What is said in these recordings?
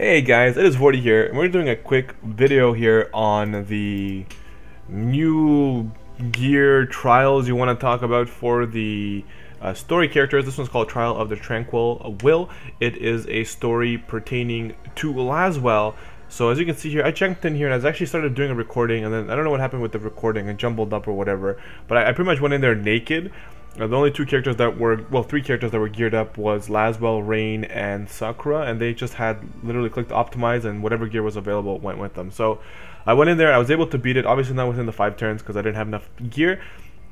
Hey guys, it is Vortie here, and we're doing a quick video here on the new gear trials you want to talk about for the story characters. This one's called Trial of the Tranquil Will. It is a story pertaining to Lasswell. So as you can see here, I checked in here and I actually started doing a recording, and then I don't know what happened with the recording and jumbled up or whatever, but I pretty much went in there naked. The only two characters that were, well, three characters that were geared up was Lasswell, Rain, and Sakura, and they just had literally clicked optimize, and whatever gear was available went with them. So I went in there, I was able to beat it, obviously not within the 5 turns because I didn't have enough gear.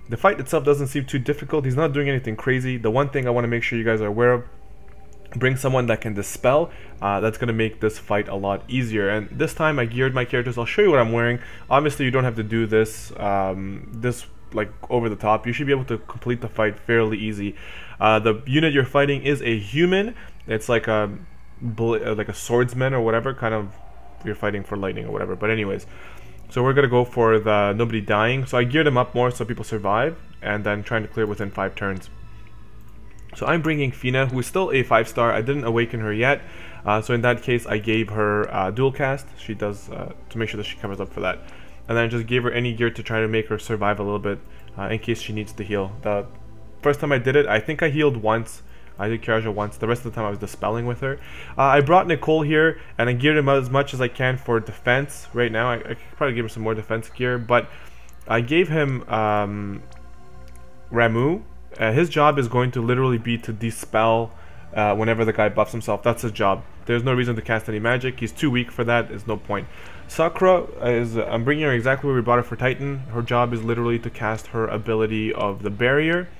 The fight itself doesn't seem too difficult, he's not doing anything crazy. The one thing I want to make sure you guys are aware of, bring someone that can dispel. That's going to make this fight a lot easier. And this time I geared my characters. I'll show you what I'm wearing. Obviously you don't have to do this like over the top. You should be able to complete the fight fairly easy. The unit you're fighting is a human. It's like a swordsman or whatever, kind of. You're fighting for lightning or whatever, but anyways, so we're gonna go for the nobody dying. So I geared him up more so people survive, and then trying to clear within 5 turns. So I'm bringing Fina, who is still a 5-star. I didn't awaken her yet, so in that case I gave her dual cast. She does to make sure that she covers up for that. And then I just gave her any gear to try to make her survive a little bit in case she needs to heal. The first time I did it, I think I healed once. I did Karaja once. The rest of the time I was dispelling with her. I brought Nicole here, and I geared him as much as I can for defense. Right now, I could probably give him some more defense gear, but I gave him Ramu. His job is going to literally be to dispel whenever the guy buffs himself. That's his job. There's no reason to cast any magic. He's too weak for that. There's no point. Sakura is, I'm bringing her exactly where we brought her for Titan. Her job is literally to cast her ability of the barrier.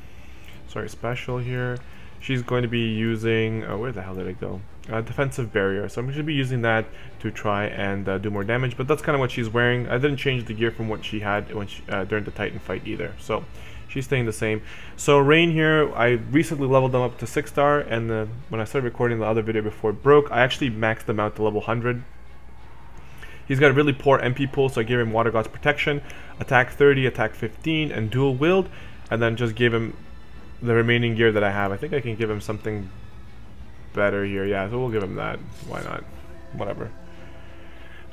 Sorry, special here. She's going to be using, where the hell did it go? Defensive barrier. So I'm going to be using that to try and do more damage. But that's kind of what she's wearing. I didn't change the gear from what she had when during the Titan fight either. So she's staying the same. So Rain here, I recently leveled them up to 6-star, and when I started recording the other video before it broke, I actually maxed them out to level 100. He's got a really poor MP pool, so I gave him Water God's Protection, attack 30, attack 15, and dual wield, and then just gave him the remaining gear that I have. I think I can give him something better here. Yeah, so we'll give him that. Why not? Whatever.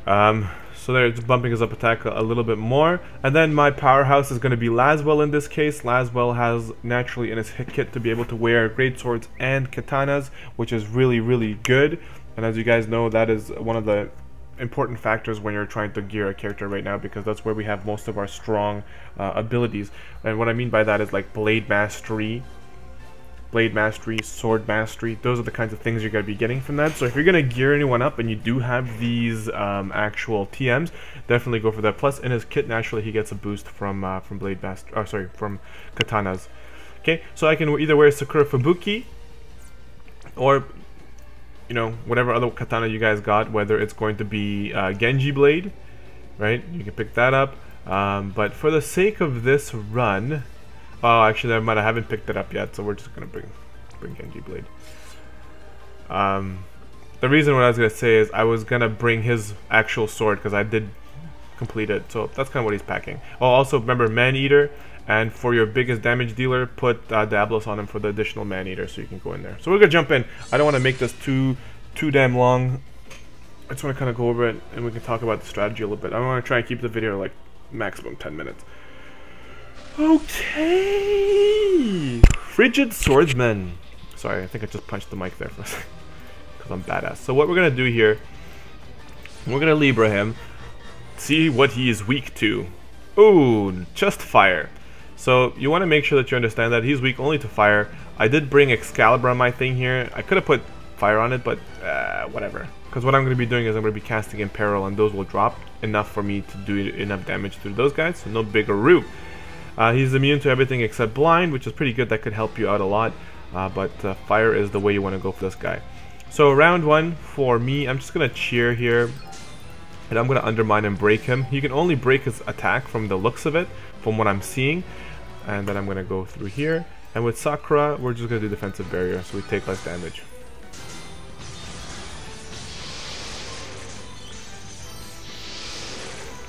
So there, it's bumping his up attack a little bit more. And then my powerhouse is going to be Lasswell in this case. Lasswell has naturally in his hit kit to be able to wear great swords and katanas, which is really, really good. And as you guys know, that is one of the important factors when you're trying to gear a character right now, because that's where we have most of our strong abilities. And what I mean by that is like blade mastery, sword mastery. Those are the kinds of things you're going to be getting from that. So if you're going to gear anyone up and you do have these actual TMs, definitely go for that. Plus in his kit naturally he gets a boost from blade mastery, from katanas. Okay, so I can either wear Sakura Fubuki or, you know, whatever other katana you guys got, whether it's going to be Genji blade, right? You can pick that up. But for the sake of this run, oh, actually, never mind. I haven't picked it up yet, so we're just gonna bring Genji blade. The reason what I was gonna say is I was gonna bring his actual sword because I did complete it, so that's kind of what he's packing. Oh, also remember Man-Eater. And for your biggest damage dealer, put Diablos on him for the additional Man-Eater, so you can go in there. So we're gonna jump in. I don't want to make this too damn long. I just want to kind of go over it, and we can talk about the strategy a little bit. I want to try and keep the video like maximum 10 minutes. Okay. Frigid Swordsman. Sorry, I think I just punched the mic there for a second because I'm badass. So what we're gonna do here, we're gonna Libra him, see what he is weak to. Ooh, just fire. So you want to make sure that you understand that he's weak only to fire. I did bring Excalibur on my thing here. I could have put fire on it, but whatever. Because what I'm going to be doing is I'm going to be casting Imperil, and those will drop enough for me to do enough damage through those guys. So no bigger-oo. He's immune to everything except blind, which is pretty good. That could help you out a lot. But fire is the way you want to go for this guy. So round 1 for me, I'm just going to cheer here. And I'm going to undermine and break him. He can only break his attack from the looks of it, from what I'm seeing. And then I'm going to go through here. And with Sakura, we're just going to do defensive barrier, so we take less damage.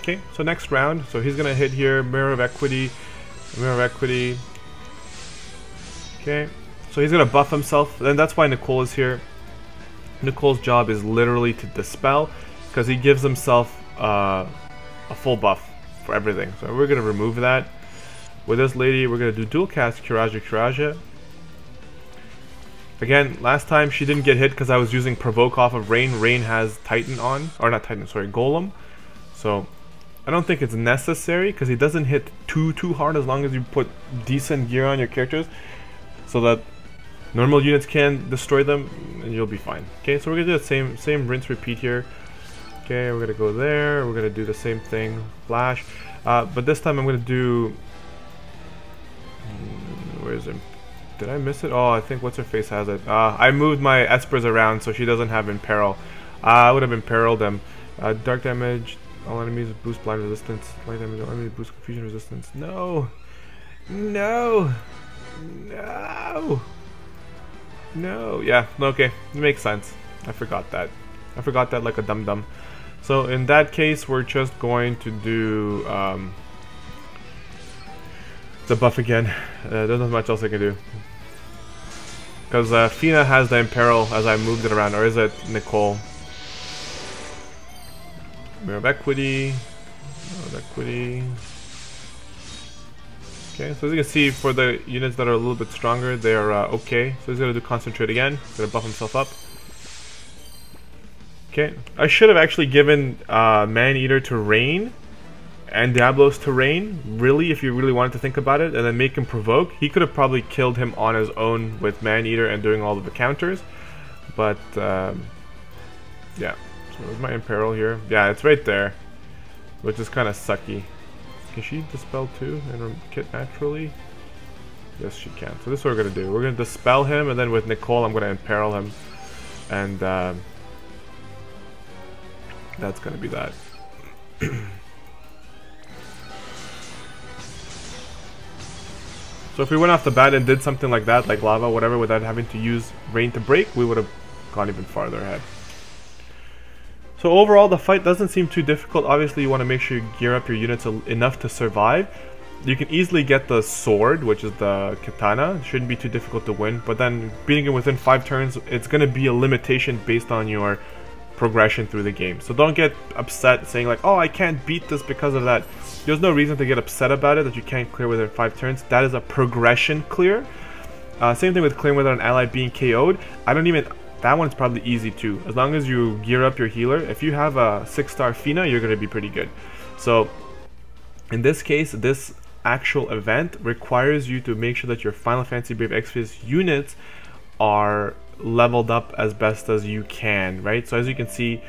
Okay, so next round. So he's going to hit here, Mirror of Equity. Okay, so he's going to buff himself. And that's why Nicole is here. Nicole's job is literally to dispel, because he gives himself a full buff for everything. So we're going to remove that. With this lady, we're going to do dual cast Kiraja. Again, last time she didn't get hit because I was using Provoke off of Rain. Rain has Titan on, or not Titan, sorry, Golem. So I don't think it's necessary because he doesn't hit too hard as long as you put decent gear on your characters so that normal units can destroy them and you'll be fine. Okay, so we're going to do the same rinse repeat here. Okay, we're going to go there. We're going to do the same thing, Flash. But this time I'm going to do... where is it? Did I miss it? Oh, I think what's-her-face has it. I moved my Espers around so she doesn't have Imperil. I would have imperiled them. Dark damage, all enemies boost blind resistance. Light damage, all enemies boost confusion resistance. No! No! No! No! Yeah, okay. It makes sense. I forgot that. I forgot that like a dum-dum. So in that case, we're just going to do the buff again. There's not much else I can do. Because Fina has the Imperil as I moved it around, or is it Nicole? Mirror of Equity. Mirror of Equity. Okay, so as you can see, for the units that are a little bit stronger, they are okay. So he's going to do Concentrate again. He's going to buff himself up. Okay, I should have actually given Man-Eater to Rain and Diablos to Rain, really, if you really wanted to think about it, and then make him provoke. He could have probably killed him on his own with Man-Eater and doing all of the counters, but yeah. So there's my Imperil here. Yeah, it's right there, which is kind of sucky. Can she dispel too in her kit naturally? Yes, she can. So this is what we're gonna do. We're gonna dispel him, and then with Nicole, I'm gonna Imperil him, and that's gonna be that. So if we went off the bat and did something like that, like lava, whatever, without having to use Rain to break, we would have gone even farther ahead. So overall, the fight doesn't seem too difficult. Obviously, you want to make sure you gear up your units enough to survive. You can easily get the sword, which is the katana. It shouldn't be too difficult to win. But then beating it within 5 turns, it's going to be a limitation based on your progression through the game. So don't get upset saying like, oh, I can't beat this because of that. There's no reason to get upset about it that you can't clear within 5 turns. That is a progression clear. Same thing with clearing without an ally being KO'd. That one's probably easy too. As long as you gear up your healer, if you have a 6-star Fina, you're going to be pretty good. So in this case, this actual event requires you to make sure that your Final Fantasy Brave Exvius units are leveled up as best as you can, right? So as you can see,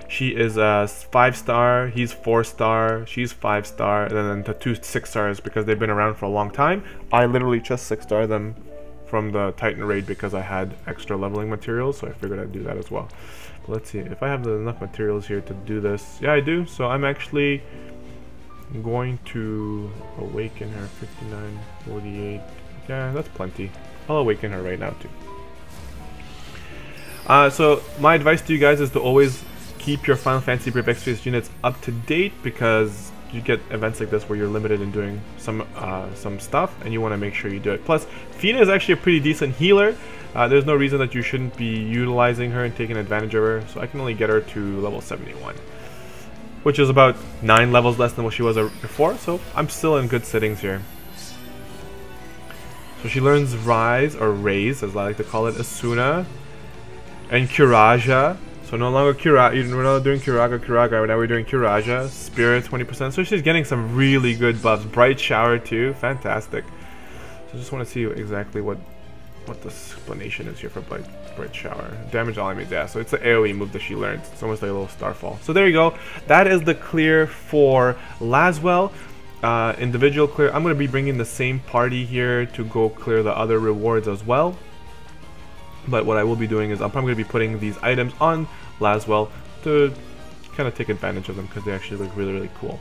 she is a 5-star, he's 4-star, she's 5-star, and then the 2 6-stars because they've been around for a long time. I literally just 6-star them from the Titan raid because I had extra leveling materials, so I figured I'd do that as well. But let's see if I have enough materials here to do this. Yeah, I do. So I'm actually going to awaken her. 59, 48. Yeah, that's plenty. I'll awaken her right now too. So my advice to you guys is to always keep your Final Fantasy Brave Exvius units up to date, because you get events like this where you're limited in doing some stuff, and you want to make sure you do it. Plus, Fina is actually a pretty decent healer. There's no reason that you shouldn't be utilizing her and taking advantage of her. So I can only get her to level 71, which is about 9 levels less than what she was before. So I'm still in good sittings here. So she learns Rise, or Raise as I like to call it, Asuna, and Kiraja. So no longer we're not doing Kiraga, now we're doing Kiraja. Spirit 20%, so she's getting some really good buffs. Bright Shower too, fantastic. So I just want to see exactly what the explanation is here for Bright Shower. Damage all enemies, yeah, so it's the AoE move that she learned. It's almost like a little Starfall. So there you go, that is the clear for Lasswell. Individual clear. I'm going to be bringing the same party here to go clear the other rewards as well. But what I will be doing is I'm probably going to be putting these items on Lasswell to kind of take advantage of them because they actually look really, really cool.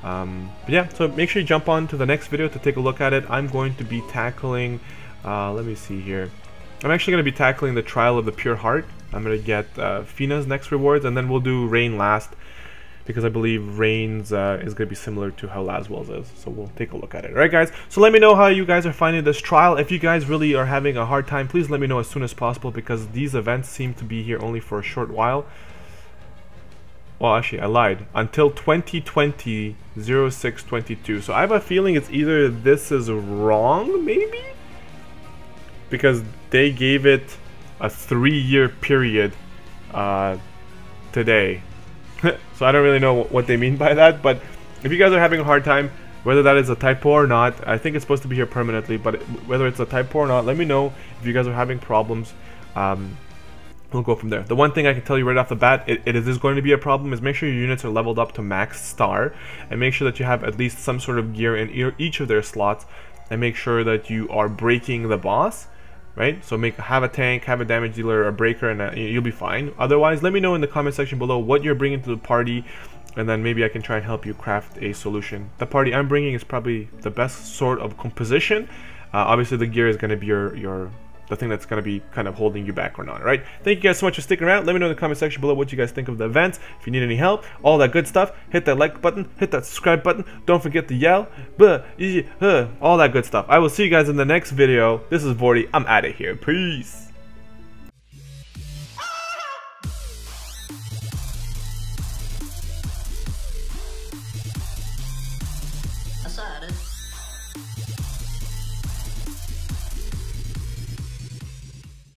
But yeah, so make sure you jump on to the next video to take a look at it. I'm going to be tackling, let me see here. I'm actually going to be tackling the Trial of the Pure Heart. I'm going to get Fina's next rewards, and then we'll do Rain last, because I believe Rain's is going to be similar to how Lasswell's is. So we'll take a look at it. Alright guys, so let me know how you guys are finding this trial. If you guys really are having a hard time, please let me know as soon as possible, because these events seem to be here only for a short while. Well, actually, I lied. Until 2020 06/22. So I have a feeling it's either this is wrong, maybe? Because they gave it a 3-year period today. So I don't really know what they mean by that, but if you guys are having a hard time, whether that is a typo or not, I think it's supposed to be here permanently, but whether it's a typo or not, let me know if you guys are having problems. We'll go from there. The one thing I can tell you right off the bat, it is going to be a problem, is make sure your units are leveled up to max star, and make sure that you have at least some sort of gear in each of their slots, and make sure that you are breaking the boss, right? So have a tank, have a damage dealer, a breaker, and you'll be fine. Otherwise, let me know in the comment section below what you're bringing to the party, and then maybe I can try and help you craft a solution. The party I'm bringing is probably the best sort of composition. Obviously, the gear is going to be the thing that's going to be kind of holding you back or not, right? Thank you guys so much for sticking around. Let me know in the comment section below what you guys think of the events. If you need any help, all that good stuff, hit that like button, hit that subscribe button. Don't forget to yell, all that good stuff. I will see you guys in the next video. This is Vortie. I'm out of here. Peace. I saw it.